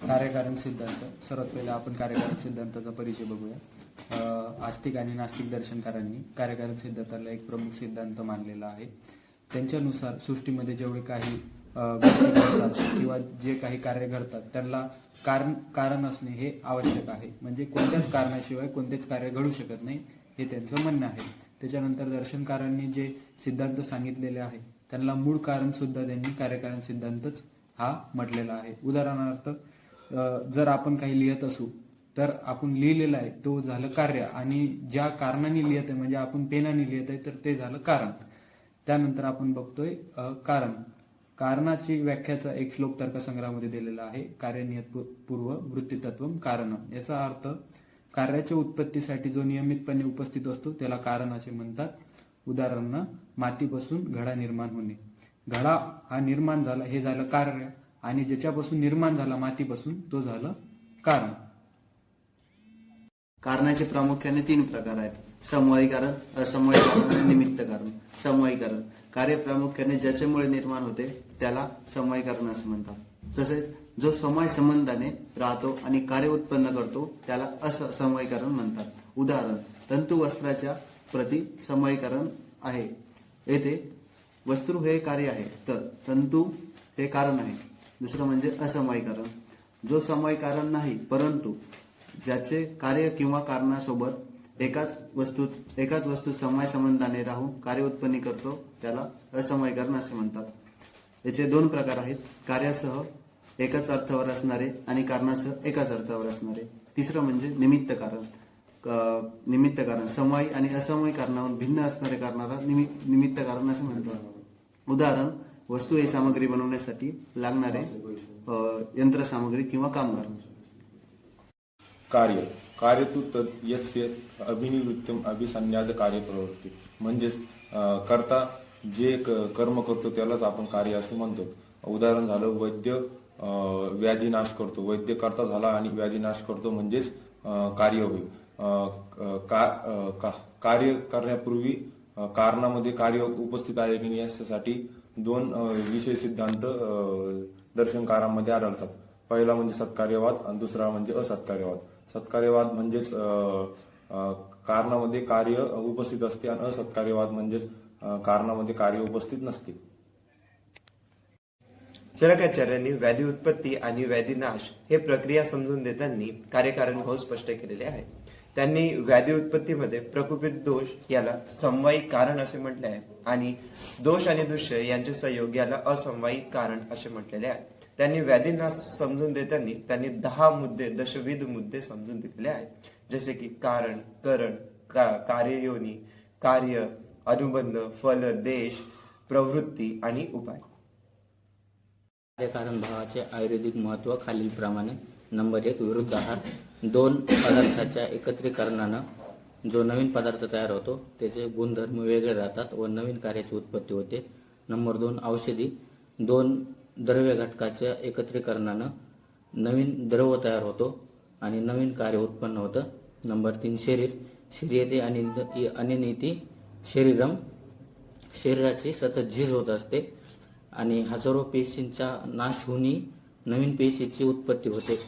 कार्यकारण सिद्धांत. सर्वात पहिले आपण कार्यकारण सिद्धांताचा परिचय बघूया. आस्तिक आणि नास्तिक दर्शनकारांनी कार्यकारण सिद्धांताला एक प्रमुख सिद्धांत मानलेला आहे. त्यांच्यानुसार सृष्टीमध्ये जेवढे काही गोष्टी घडतात किंवा जे काही कार्य घडतात त्यांना कारण असणे हे आवश्यक आहे. म्हणजे कोणत्याच कारणाशिवाय कोणतेच कार्य घडू शकत नाही हे त्यांचं म्हणणं आहे. त्याच्यानंतर दर्शनकारांनी जे सिद्धांत सांगितलेले आहे त्यांना मूळ कारण सुद्धा त्यांनी कार्यकारण सिद्धांतच हा म्हटलेला आहे. उदाहरणार्थ जर आपण काही लिहित असू तर आपण लिहिलेलं आहे तो झालं कार्य, आणि ज्या कारणाने लिहित आहे म्हणजे आपण पेनाने लिहित आहे तर ते झालं कारण. त्यानंतर आपण बघतोय कारणाची व्याख्याचा एक श्लोक तर्कसंग्रहामध्ये दिलेला आहे. कार्यनियत पूर्व वृत्तितत्वम कारण. याचा अर्थ कार्याच्या उत्पत्तीसाठी जो नियमितपणे उपस्थित असतो त्याला कारण असे म्हणतात. उदाहरण, मातीपासून घडा निर्माण होणे. घडा हा निर्माण झाला हे झालं कार्य, आणि ज्याच्यापासून निर्माण झाला मातीपासून तो झालं कारण. कारणाचे प्रामुख्याने 3 प्रकार आहेत: समवायी कारण, असमवायी कारण आणि निमित्त कारण. समवायी कारण कार्य प्रामुख्याने ज्याच्यामुळे निर्माण होते त्याला समवायी कारण असे म्हणतात. तसेच जो समवाय संबंधाने राहतो आणि कार्य उत्पन्न करतो त्याला असमवायी कारण म्हणतात. उदाहरण, तंतू वस्त्राच्या प्रती समवायी कारण आहे. येथे वस्त्र हे कार्य आहे तर तंतू हे कारण आहे. दुसरं म्हणजे असमवायी कारण, जो समवायी कारण नाही परंतु ज्याचे कार्य किंवा कारणासोबत एकाच वस्तूत समवाय संबंधाने राहून कार्य उत्पन्न करतो त्याला असमवायी कारण असे म्हणतात. याचे 2 प्रकार आहेत: कार्यासह एकाच अर्थावर असणारे आणि कारणासह एकाच अर्थावर असणारे. तिसरं म्हणजे निमित्त कारण. निमित्त कारण समवायी आणि असमवायी कारणावरून भिन्न असणाऱ्या कारणाला निमित्त कारण असे म्हणतात. उदाहरण, वस्तू ही सामग्री बनवण्यासाठी लागणारे यंत्रसामग्री किंवा कामगार. कार्य तू तद यस्य अभिनिवृत्तम अभिसंन्याद कार्य प्रवृत्ती. म्हणजेच करता जे कर्म करतो त्यालाच आपण कार्य असे म्हणतो. उदाहरण झालं, वैद्य व्याधीनाश करतो. वैद्य करता झाला आणि व्याधीनाश करतो म्हणजेच कार्य होईल. कार्य करण्यापूर्वी कारणामध्ये कार्य उपस्थित आहे की नाही यासाठी 2 विषय सिद्धांत दर्शनकारांमध्ये आढळतात. पहिला म्हणजे सत्कार्यवाद आणि दुसरा म्हणजे असत्कार्यवाद. सत्कार्यवाद म्हणजेच कारणामध्ये कार्य उपस्थित असते आणि असत्कार्यवाद म्हणजेच कारणामध्ये कार्य उपस्थित नसते. चरकाचार्यांनी व्याधी उत्पत्ती आणि व्याधीनाश हे प्रक्रिया समजून देताना कार्यकारण भाव स्पष्ट केलेले आहे. त्यांनी व्याधी उत्पत्तीमध्ये प्रकुपित दोष याला समवायी कारण असे म्हटले आहे आणि दोष आणि दृश्य यांचे संयोग याला असमवायी कारण असे म्हटलेले आहे. त्यांनी व्याधीनाश समजून देताना त्यांनी 10 मुद्दे, दशविध मुद्दे समजून दिलेले आहेत. जसे की कारण, करण, कार्ययोनी, कार्य, अनुबंध, फल, देश, प्रवृत्ती आणि उपाय. कार्यकारण भावाचे आयुर्वेदिक महत्त्व खालीलप्रमाणे. नंबर 1, विरुद्ध आहार. 2 पदार्थाच्या एकत्रीकरणानं जो नवीन पदार्थ तयार होतो त्याचे गुणधर्म वेगळे राहतात व नवीन कार्याची उत्पत्ती होते. नंबर 2, औषधी. 2 द्रव्य घटकाच्या एकत्रीकरणानं नवीन द्रव तयार होतो आणि नवीन कार्य उत्पन्न होतं. नंबर 3, शरीर. शरीयते अनिनीती शरीरम. शरीराची सतत झीज होत असते आणि हजारो पेशींचा नाश होऊन नवीन पेशीची उत्पत्ती होते.